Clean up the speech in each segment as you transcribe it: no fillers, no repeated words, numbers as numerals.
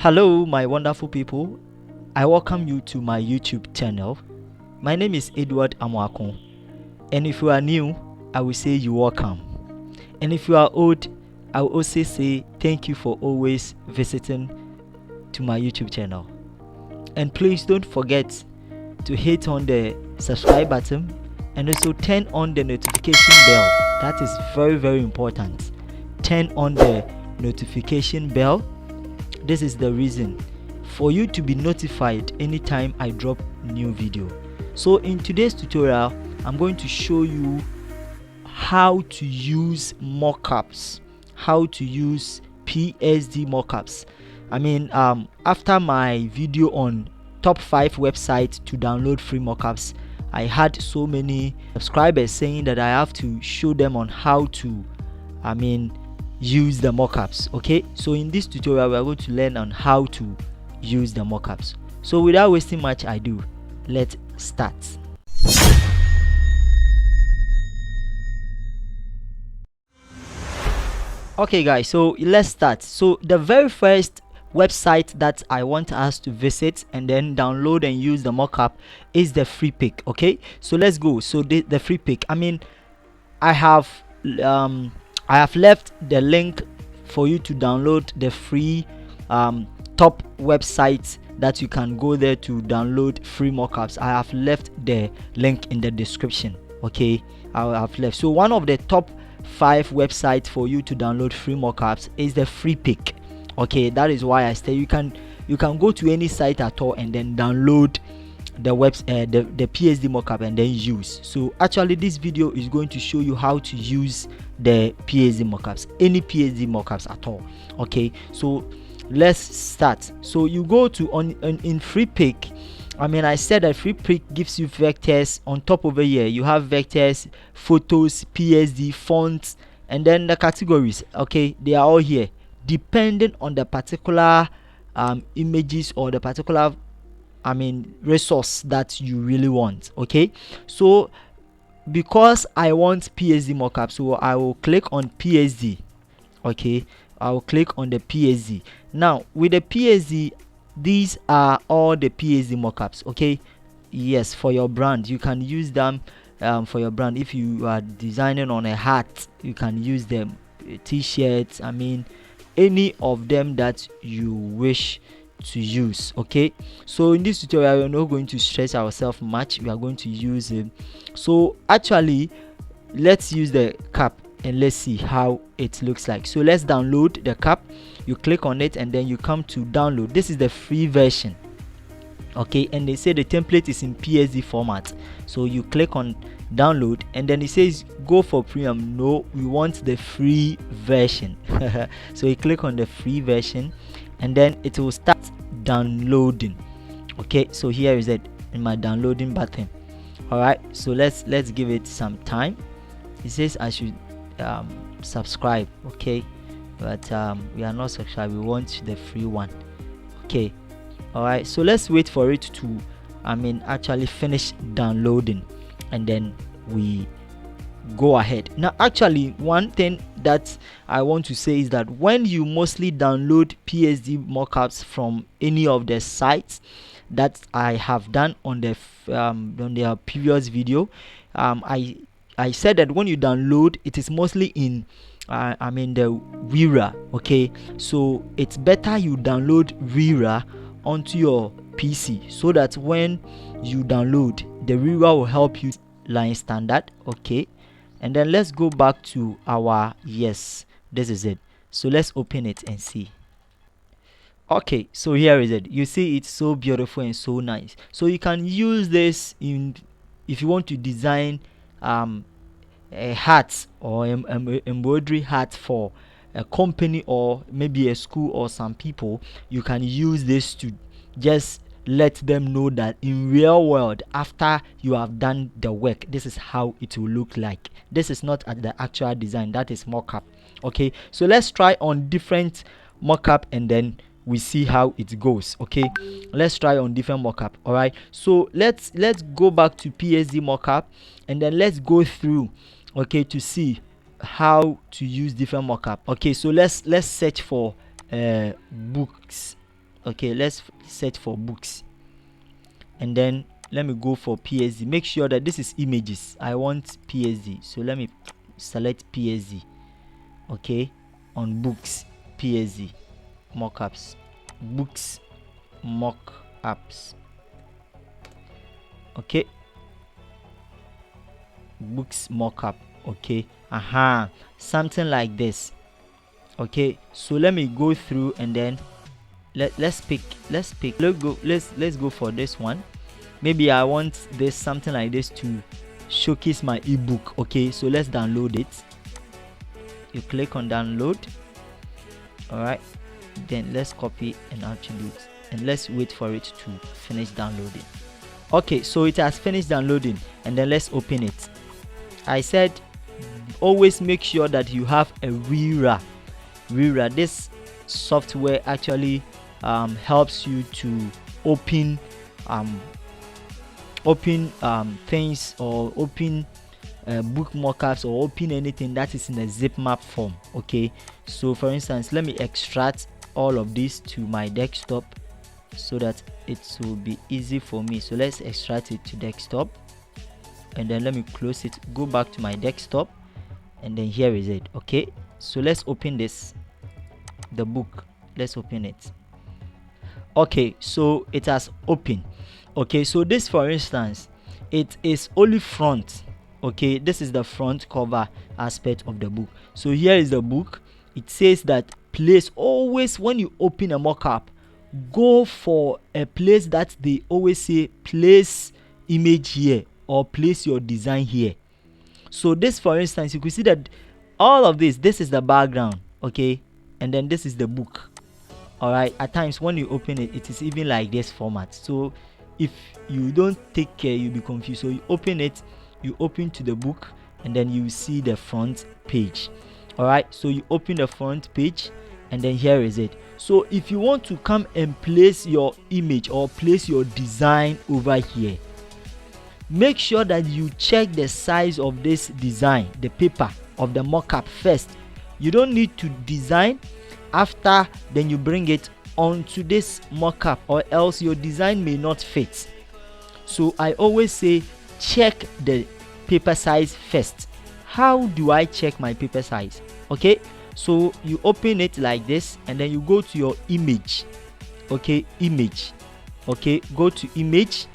Hello, my wonderful people. I welcome you to my YouTube channel. My name is Edward Amwakon, and if you are new, I will say you welcome. And if you are old, I will also say thank you for always visiting to my YouTube channel. And please don't forget to hit on the subscribe button and also turn on the notification bell. That is very, very important. Turn on the notification bell. This is the reason for you to be notified anytime I drop new video. So in today's tutorial, I'm going to show you how to use mockups, how to use PSD mockups. After my video on top 5 websites to download free mockups, I had so many subscribers saying that I have to show them on how to use the mockups. Okay, so in this tutorial we are going to learn on how to use the mockups. So without wasting much ado, let's start. Okay guys, so let's start. So the very first website that I want us to visit and then download and use the mockup is the Freepik. Okay, so let's go. So the Freepik, I have left the link for you to download the free top websites that you can go there to download free mockups. I have left the link in the description. Okay, I have left. So one of the top 5 websites for you to download free mockups is the Freepik. Okay, that is why I say you can go to any site at all and then download the PSD mockup and then use. So actually this video is going to show you how to use the PSD mockups, any PSD mockups at all. Okay, so let's start. So you go to in Freepik. I said that Freepik gives you vectors. On top over here you have vectors, photos, PSD, fonts, and then the categories. Okay, they are all here depending on the particular images or the particular resource that you really want. Okay, so because I want PSD mockup, so I will click on PSD. Okay, I will click on the PSD. Now with the PSD, these are all the PSD mockups. Okay, yes, for your brand you can use them. For your brand, if you are designing on a hat, you can use them. T-shirts, any of them that you wish to use. Okay, so in this tutorial we're not going to stress ourselves much. We are going to use it. So actually let's use the cap and let's see how it looks like. So let's download the cap. You click on it and then you come to download. This is the free version. Okay, and they say the template is in PSD format, so you click on download and then it says go for premium. No, we want the free version. So you click on the free version and then it will start downloading. Okay, so here is it in my downloading button. All right, so let's give it some time. It says I should subscribe. Okay, but we are not subscribed, we want the free one. Okay, all right, so let's wait for it to actually finish downloading and then we go ahead. Now actually one thing that I want to say is that when you mostly download PSD mockups from any of the sites that I have done on the previous video, I said that when you download, it is mostly in the WIRA. Okay, so it's better you download WIRA onto your PC so that when you download, the WIRA will help you line standard. Okay, and then let's go back to our, yes, this is it. So let's open it and see. Okay, so here is it. You see it's so beautiful and so nice. So you can use this if you want to design a hat or embroidery hat for a company or maybe a school or some people. You can use this to just let them know that in real world, after you have done the work, this is how it will look like. This is not the actual design, that is mockup. Okay, so let's try on different mockup and then we see how it goes. Okay, let's try on different mockup. All right, so let's go back to PSD mockup and then let's go through, okay, to see how to use different mockup. Okay, so let's search for books. Okay, let's set for books, and then let me go for PSD. Make sure that this is images. I want PSD, so let me select PSD. Okay, on books, PSD mockups, books mockups. Okay, books mockup. Okay, something like this. Okay, so let me go through, and then let's pick let's go for this one. Maybe I want this something like this to showcase my ebook. Okay, so let's download it. You click on download. All right, then let's copy and attribute, and let's wait for it to finish downloading. Okay, so it has finished downloading, and then let's open it. I said always make sure that you have a Wira. This software actually helps you to open things, or open book mockups, or open anything that is in a zip map form. Okay, so for instance, let me extract all of this to my desktop so that it will be easy for me. So let's extract it to desktop, and then let me close it, go back to my desktop, and then here is it. Okay, so let's open this, the book. Let's open it. Okay, so it has opened. Okay, so this, for instance, it is only front. Okay, this is the front cover aspect of the book. So here is the book. It says that place, always when you open a mockup, go for a place that they always say place image here, or place your design here. So this, for instance, you could see that all of this is the background. Okay, and then this is the book. All right, at times when you open it, it is even like this format. So if you don't take care, you'll be confused. So you open it, you open to the book, and then you see the front page. All right, so you open the front page, and then here is it. So if you want to come and place your image or place your design over here, make sure that you check the size of this design, the paper of the mockup first. You don't need to design after, then you bring it onto this mockup, or else your design may not fit. So I always say check the paper size first. How do I check my paper size? Okay, so you open it like this, and then you go to your image. Okay, image. Okay, go to image,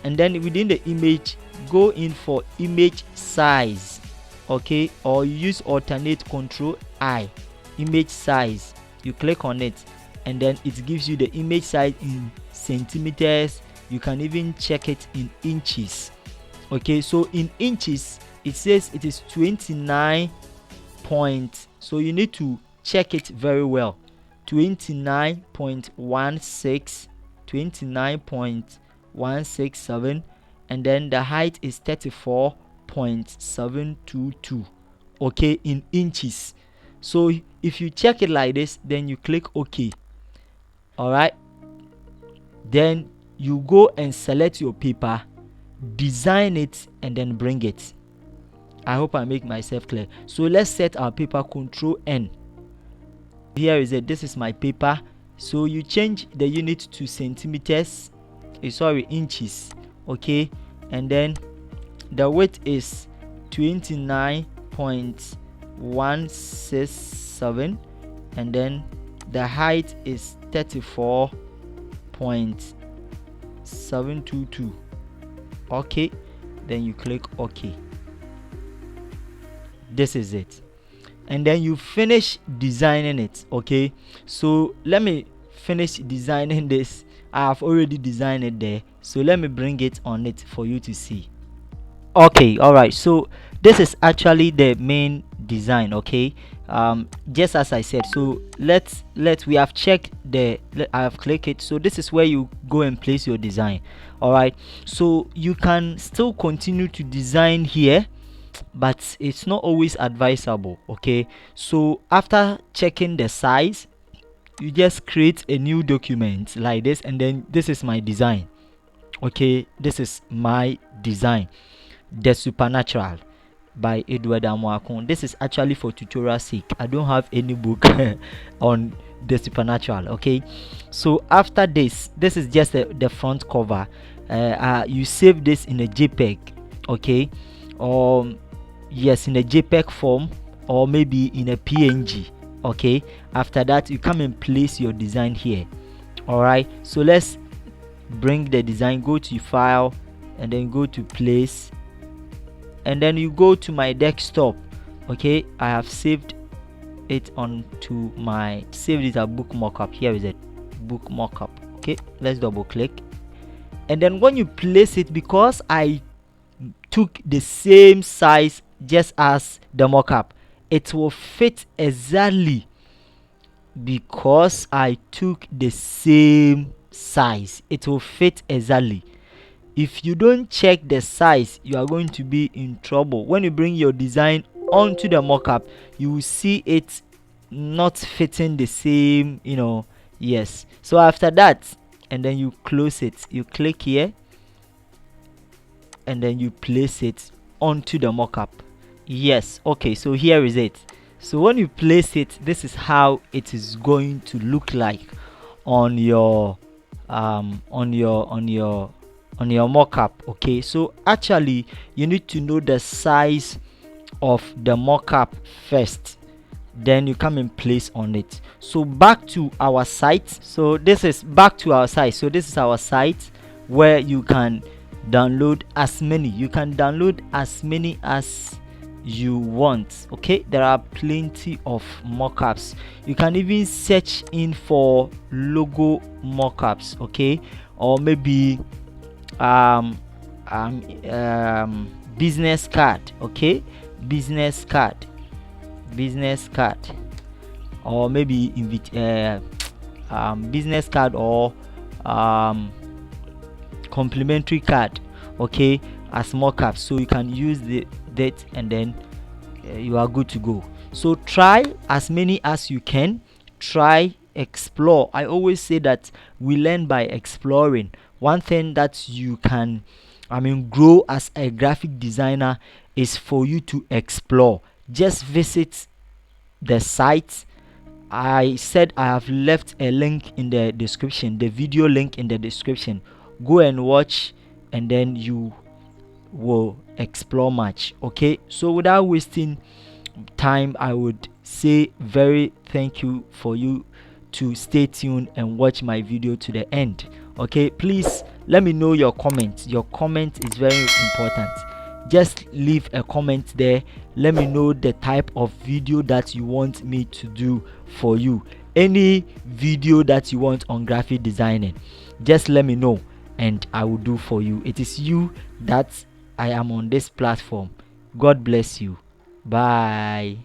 and then within the image, go in for image size. Okay, or you use alternate control I, image size. You click on it, and then it gives you the image size in centimeters. You can even check it in inches. Okay, so in inches it says it is 29 point, so you need to check it very well. 29.16, 29.167, and then the height is 34.722. okay, in inches. So if you check it like this, then you click OK. All right, then you go and select your paper, design it, and then bring it. I hope I make myself clear. So let's set our paper, Control N. Here is it. This is my paper. So you change the unit to centimeters, inches. Okay, and then the width is 29.167, and then the height is 34.722. okay, then you click OK. This is it, and then you finish designing it. Okay, so let me finish designing this. I have already designed it there, so let me bring it on it for you to see. Okay, all right, so this is actually the main design. Okay, just as I said, so we have checked I have clicked it, so this is where you go and place your design. All right, so you can still continue to design here, but it's not always advisable. Okay, so after checking the size, you just create a new document like this, and then this is my design. Okay, this is my design, The Supernatural by Edward Amoakon. This is actually for tutorial sake. I don't have any book on the supernatural. Okay, so after this is just the front cover. You save this in a JPEG, okay, or yes, in a JPEG form, or maybe in a PNG. Okay, after that you come and place your design here. All right, so let's bring the design, go to file, and then go to place, and then you go to my desktop. Okay, I have saved it onto my saved it as book mockup. Here is it, book mockup. Okay, let's double click, and then when you place it, because I took the same size just as the mockup, it will fit exactly, because I took the same size, it will fit exactly. If you don't check the size, you are going to be in trouble. When you bring your design onto the mockup, you will see it not fitting the same, yes. So after that, and then you close it, you click here, and then you place it onto the mockup. Yes, okay, so here is it. So when you place it, this is how it is going to look like on your mockup. Okay, so actually you need to know the size of the mockup first, then you come and place on it. So back to our site. So this is our site where you can download as many. You can download as many as you want. Okay, there are plenty of mockups. You can even search in for logo mockups. Okay, or maybe business card. Okay, business card, or maybe business card, or complimentary card. Okay, as mockup. So you can use that, and then you are good to go. So try as many as you can. Try, explore. I always say that we learn by exploring. One thing that you can grow as a graphic designer is for you to explore. Just visit the site. I said I have left a link in the description, the video link in the description. Go and watch, and then you will explore much. Okay, so without wasting time, I would say very thank you for you to stay tuned and watch my video to the end. Okay, please let me know your comments. Your comment is very important. Just leave a comment there. Let me know the type of video that you want me to do for you. Any video that you want on graphic designing, just let me know and I will do for you. It is you that I am on this platform. God bless you. Bye.